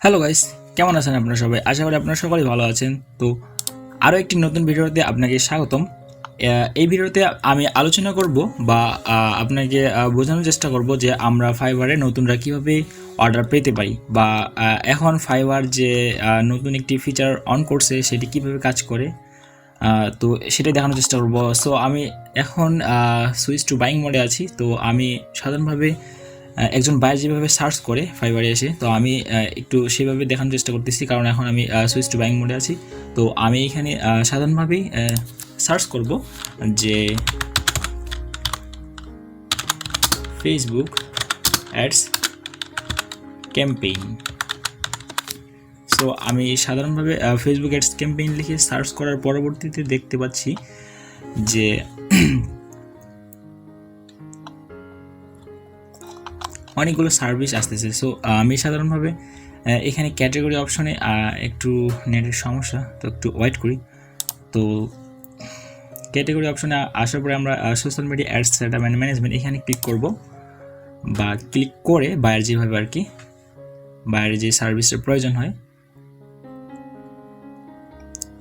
Hello guys, কেমন আছেন আপনারা সবাই? আশা করি আপনারা সকলেই ভালো আছেন। তো আরও একটি নতুন ভিডিওতে আপনাকে স্বাগতম। এই ভিডিওতে আমি আলোচনা করব বা আপনাকে বোঝানোর চেষ্টা করব যে আমরা ফাইবারে নতুনরা কিভাবে অর্ডার পেতে পারি বা এখন ফাইবার যে নতুন একটি ফিচার অন করছে সেটি কিভাবে কাজ করে, তো সেটাই দেখানোর চেষ্টা করব। সো আমি এখন সুইচ টু বাইং মোডে আছি। তো আমি সাধারণভাবে একজন বায়ার যেভাবে সার্চ করে ফাইবারে এসে, তো আমি একটু সেভাবে দেখানোর চেষ্টা করতেছি, কারণ এখন আমি সুইচ টু বাইং মোডে আছি। তো আমি এখানে সাধারণভাবেই সার্চ করব যে ফেসবুক অ্যাডস ক্যাম্পেইন। সো আমি সাধারণভাবে ফেসবুক অ্যাডস ক্যাম্পেইন লিখে সার্চ করার পরবর্তীতে দেখতে পাচ্ছি যে অনেকগুলো সার্ভিস আসতেছে। সো আমি সাধারণভাবে এখানে ক্যাটাগরি অপশনে একটু নেটের সমস্যা, তো একটু ওয়েট করি। তো ক্যাটাগরি অপশনে আসার পরে আমরা social media ads setup and management এখানে ক্লিক করব, বা ক্লিক করে বায়ার যেভাবে আর কি বায়ারের যে সার্ভিসের প্রয়োজন হয়।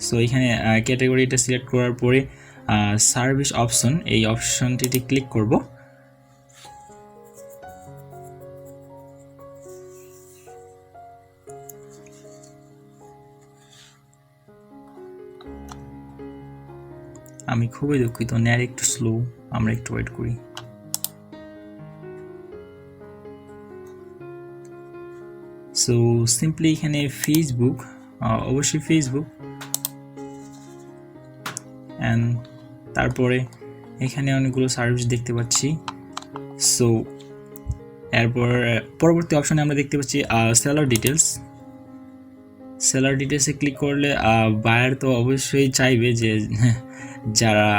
সো এখানে ক্যাটাগরিটা সিলেক্ট করার পরে সার্ভিস অপশন, এই অপশনটিতে ক্লিক করব। আমি খুবই দুঃখিত, নেট একটু স্লো, আমরা একটু ওয়েট করি। সো সিম্পলি এখানে ফেসবুক, অবশ্যই ফেসবুক, অ্যান্ড তারপরে এখানে অনেকগুলো সার্ভিস দেখতে পাচ্ছি। সো এরপর পরবর্তী অপশনে আমরা দেখতে পাচ্ছি সেলার ডিটেলস। সেলার ডিটেলসে ক্লিক করলে বায়ার তো অবশ্যই চাইবে যে যারা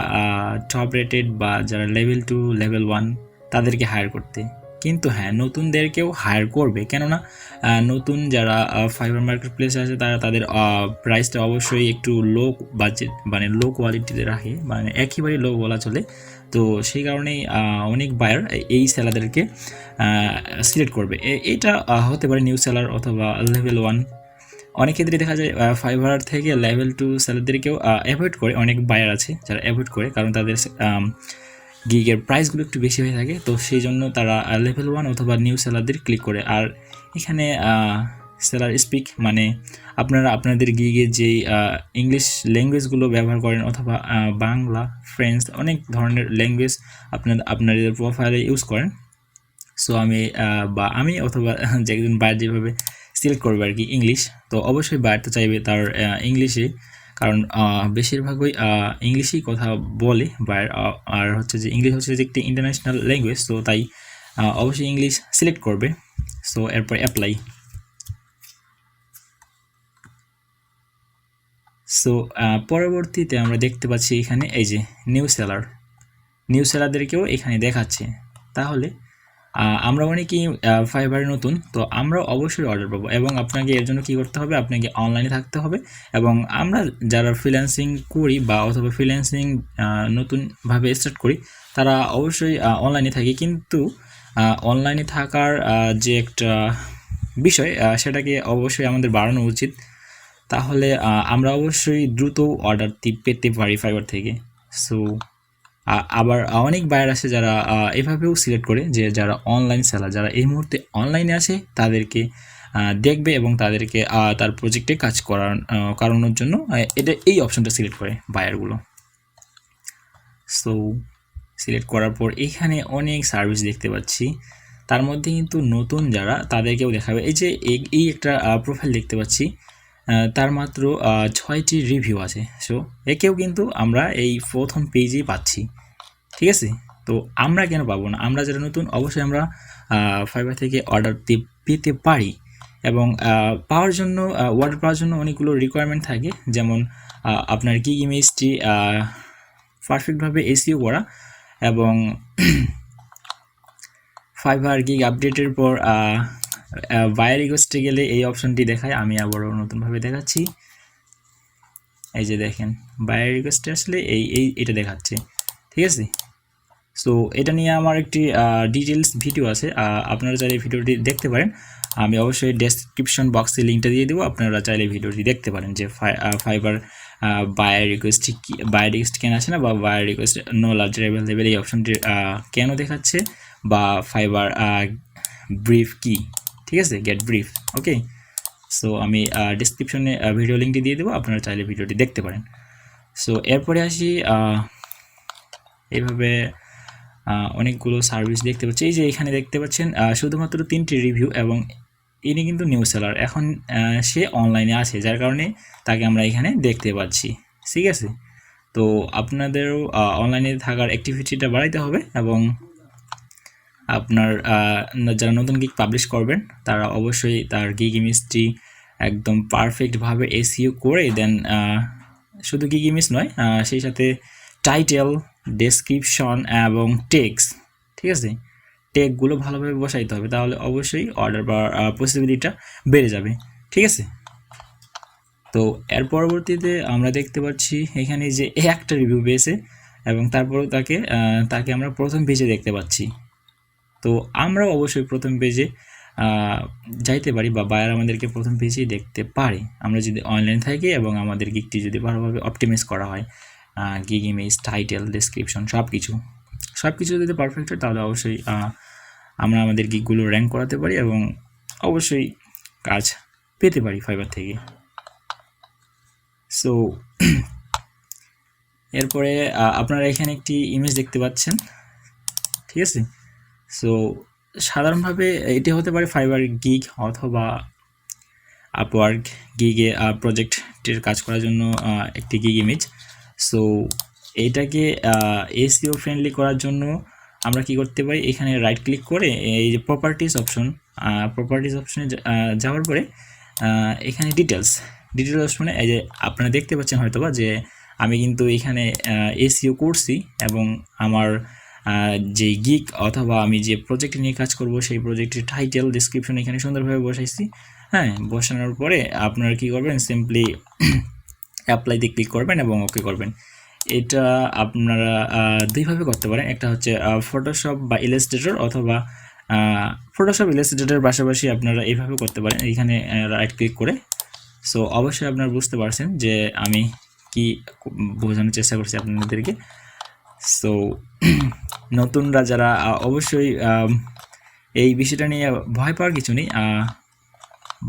টপ রেটেড বা যারা লেভেল 2 লেভেল 1 তাদেরকে হায়ার করতে। কিন্তু হ্যাঁ, নতুনদেরকেও হায়ার করবে, কেননা নতুন যারা ফাইবার মার্কেট প্লেসে আছে তারা তাদের প্রাইসটা অবশ্যই একটু লো বাজেট, মানে লো কোয়ালিটিতে রাখে, মানে একেবারেই লো বলা চলে। তো সেই কারণেই অনেক বায়ার এই সেলারদেরকে সিলেক্ট করবে। এটা হতে পারে নিউ সেলার অথবা লেভেল 1। অনেক ক্ষেত্রে দেখা যায় ফাইবার থেকে লেভেল 2 সেলারদেরকেও অ্যাভয়েড করে, অনেক বায়ার আছে যারা অ্যাভয়েড করে, কারণ তাদের গিগের প্রাইসগুলো একটু বেশি হয়ে থাকে। তো সেই জন্য তারা লেভেল 1 অথবা নিউ সেলারদের ক্লিক করে। আর এখানে সেলার স্পিক, মানে আপনারা আপনাদের গিগে যেই ইংলিশ ল্যাঙ্গুয়েজগুলো ব্যবহার করেন অথবা বাংলা, ফ্রেঞ্চ, অনেক ধরনের ল্যাঙ্গুয়েজ আপনাদের প্রোফাইলে ইউজ করেন। সো আমি অথবা যে একজন বায়ার যেভাবে সিলেক্ট করবে আর কি, ইংলিশ, তো অবশ্যই বায়ার তো চাইবে তার ইংলিশে, কারণ বেশিরভাগই ইংলিশেই কথা বলে বায়ার। আর হচ্ছে যে ইংলিশ হচ্ছে যে একটি ইন্টারন্যাশনাল ল্যাঙ্গুয়েজ, তো তাই অবশ্যই ইংলিশ সিলেক্ট করবে। সো এরপর অ্যাপ্লাই। সো পরবর্তীতে আমরা দেখতে পাচ্ছি এখানে এই যে নিউ সেলারদেরকেও এখানে দেখাচ্ছে। তাহলে আমরা অনেকেই ফাইবারে নতুন, তো আমরা অবশ্যই অর্ডার পাবো। এবং আপনাকে এর জন্য কী করতে হবে, আপনাকে অনলাইনে থাকতে হবে। এবং আমরা যারা ফ্রিল্যান্সিং করি বা অথবা ফ্রিল্যান্সিং নতুনভাবে স্টার্ট করি, তারা অবশ্যই অনলাইনে থাকি। কিন্তু অনলাইনে থাকার যে একটা বিষয়, সেটাকে অবশ্যই আমাদের বাড়ানো উচিত। তাহলে আমরা অবশ্যই দ্রুত অর্ডার পেতে পারি ফাইবার থেকে। সো আবার অনেক বায়ার আছে যারা এভাবেও সিলেক্ট করে যে যারা অনলাইন সেলার, যারা এই মুহূর্তে অনলাইনে আছে তাদেরকে দেখবে এবং তাদেরকে তার প্রজেক্টে কাজ করানোর জন্য এই অপশনটা সিলেক্ট করে বায়ারগুলো। সো সিলেক্ট করার পর এখানে অনেক সার্ভিস দেখতে পাচ্ছি, তার মধ্যে কিন্তু নতুন যারা তাদেরকেও দেখাবে। এই যে এই একটা প্রোফাইল দেখতে পাচ্ছি, তার মাত্র 6টি রিভিউ আছে। সো একেও কিন্তু আমরা এই প্রথম পেজেই পাচ্ছি, ঠিক আছে? তো আমরা কেন পাবো না? আমরা যারা নতুন অবশ্যই আমরা ফাইবার থেকে অর্ডার পেতে পারি। এবং অর্ডার পাওয়ার জন্য অনেকগুলো রিকোয়ারমেন্ট থাকে, যেমন আপনার গিগ ইমেজটি পারফেক্টভাবে এসইও করা, এবং ফাইবার গিগ আপডেটের পর বায়ার রিকোয়েস্টে গেলে এই অপশনটি দেখায়। আমি আবারও নতুনভাবে দেখাচ্ছি, এই যে দেখেন বায়ার রিকোয়েস্টে আসলে এটা দেখাচ্ছে, ঠিক আছে? সো এটা নিয়ে আমার একটি ডিটেলস ভিডিও আছে, আপনারা চাইলে ভিডিওটি দেখতে পারেন। আমি অবশ্যই ডেসক্রিপশন বক্সে লিঙ্কটা দিয়ে দেবো, আপনারা চাইলে ভিডিওটি দেখতে পারেন যে ফাইবার বায়ার রিকোয়েস্ট কি, বায়ার রিকোয়েস্ট কেন আসে না, বা buyer request no larger level এই অপশনটি কেন দেখাচ্ছে, বা ফাইবার ব্রিফ কি, ঠিক আছে, গেট ব্রিফ। ওকে, সো আমি ডিসক্রিপশনে ভিডিও লিঙ্কটি দিয়ে দেবো, আপনারা চাইলে ভিডিওটি দেখতে পারেন। সো এরপরে আসি, এইভাবে অনেকগুলো সার্ভিস দেখতে পাচ্ছি। এই যে এখানে দেখতে পাচ্ছেন শুধুমাত্র 3টি রিভিউ, এবং ইনি কিন্তু নিউ সেলার, এখন সে অনলাইনে আছে, যার কারণে তাকে আমরা এখানে দেখতে পাচ্ছি। ঠিক আছে, তো আপনাদেরও অনলাইনে থাকার অ্যাক্টিভিটিটা বাড়াইতে হবে, এবং আপনার যারা নতুন গিগ পাবলিশ করবেন তারা অবশ্যই তার গিগ ইমেজটি একদম পারফেক্টভাবে এসইও করে দেন, শুধু গিগ ইমেজ নয়, সেই সাথে টাইটেল, ডেসক্রিপশন এবং টেক্সট, ঠিক আছে, টেকগুলো ভালোভাবে বসাইতে হবে, তাহলে অবশ্যই অর্ডার পাওয়ার পসিবিলিটিটা বেড়ে যাবে। ঠিক আছে, তো এর পরবর্তীতে আমরা দেখতে পাচ্ছি এখানে যে একটা রিভিউ পেয়েছে, এবং তারপরেও তাকে আমরা প্রথম পেজে দেখতে পাচ্ছি। তো আমরাও অবশ্যই প্রথম পেজে যাইতে পারি, বা বায়ার আমাদেরকে প্রথম পেজেই দেখতে পারে, আমরা যদি অনলাইন থাকি এবং আমাদের গিগটি যদি ভালোভাবে অপটিমাইজ করা হয়, গিগ ইমেজ, টাইটেল, ডেসক্রিপশন সব কিছু যদি পারফেক্ট হয়, তাহলে অবশ্যই আমরা আমাদের গিগগুলো র্যাঙ্ক করাতে পারি, এবং অবশ্যই কাজ পেতে পারি ফাইবার থেকে। সো এরপরে আপনারা এখানে একটি ইমেজ দেখতে পাচ্ছেন, ঠিক আছে। সো সাধারণভাবে এটি হতে পারে ফাইবার গিগ অথবা আপওয়ার্ক গিগে প্রজেক্টের কাজ করার জন্য একটি গিগ ইমেজ। সো এইটাকে এসইও ফ্রেন্ডলি করার জন্য আমরা কি করতে পারি, এখানে রাইট ক্লিক করে এই যে প্রপার্টিস অপশনে যাওয়ার পরে এখানে ডিটেলস অপশনে এই যে আপনারা দেখতে পাচ্ছেন হয়তোবা যে আমি কিন্তু এখানে এসইও করছি, এবং আমার যে গিগ অথবা আমি যে প্রজেক্ট নিয়ে কাজ করব সেই প্রজেক্টের টাইটেল, ডেসক্রিপশন এখানে সুন্দরভাবে বসাইছি। হ্যাঁ, বসানোর পরে আপনারা কি করবেন, সিম্পলি অ্যাপ্লাইতে ক্লিক করবেন এবং ওকে করবেন। এটা আপনারা দুইভাবে করতে পারেন, একটা হচ্ছে ফটোশপ বা ইলাস্ট্রেটর, অথবা ফটোশপ ইলাস্ট্রেটরের পাশাপাশি আপনারা এইভাবে করতে পারেন, এইখানে রাইট ক্লিক করে। সো অবশ্যই আপনারা বুঝতে পারছেন যে আমি কি বোঝানোর চেষ্টা করছি আপনাদেরকে। সো নতুনরা যারা অবশ্যই এই বিষয়টা নিয়ে ভয় পাওয়ার কিছু নেই,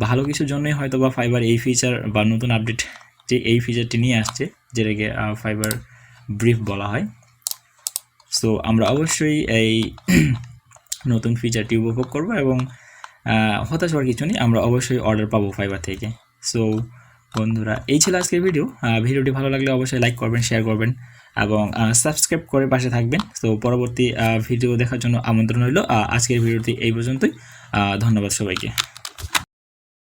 ভালো কিছুর জন্যই হয়তো বা ফাইবার এই ফিচার বা নতুন আপডেট যে এই ফিচারটি নিয়ে আসছে, যেটাকে ফাইবার ব্রিফ বলা হয়। সো আমরা অবশ্যই এই নতুন ফিচারটি উপভোগ করব, এবং হতাশ হওয়ার কিছু নেই, আমরা অবশ্যই অর্ডার পাবো ফাইবার থেকে। সো বন্ধুরা, এই ছিল আজকের ভিডিওটি ভালো লাগলে অবশ্যই লাইক করবেন, শেয়ার করবেন, এবং সাবস্ক্রাইব করে পাশে থাকবেন। তো পরবর্তী ভিডিও দেখার জন্য আমন্ত্রণ রইল। আজকের ভিডিওটি এই পর্যন্তই। ধন্যবাদ সবাইকে।